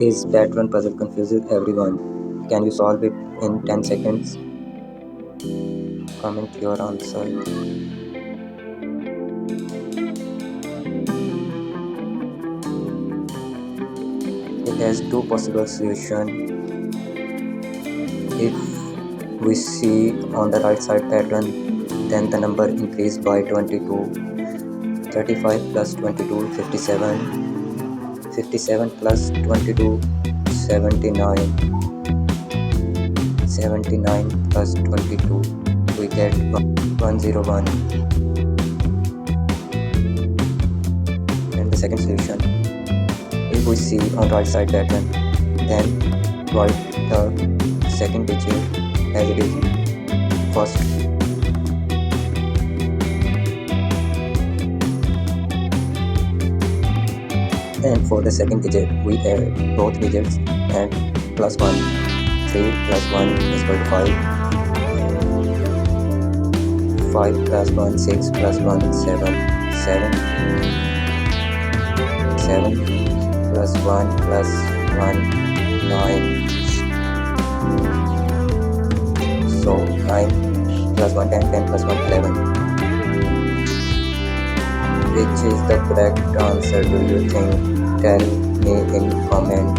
This pattern puzzle confuses everyone. Can you solve it in 10 seconds? Comment your answer. It has two possible solutions. If we see on the right side pattern, then the number increased by 22. 35 plus 22, 57. 57 plus 22, 79. 79 plus 22, we get 101. And the second solution, if we see on right side pattern, then write the second digit as it is first. And for the second digit, we add both digits and plus 1. 3 plus 1 is equal to 5. 5 plus 1, 6 plus 1, 7. 7. 7 plus 1 plus 1, 9. So 9 plus 1, 10, 10 plus 1, 11. Which is the correct answer, do you think? Tell me in comment.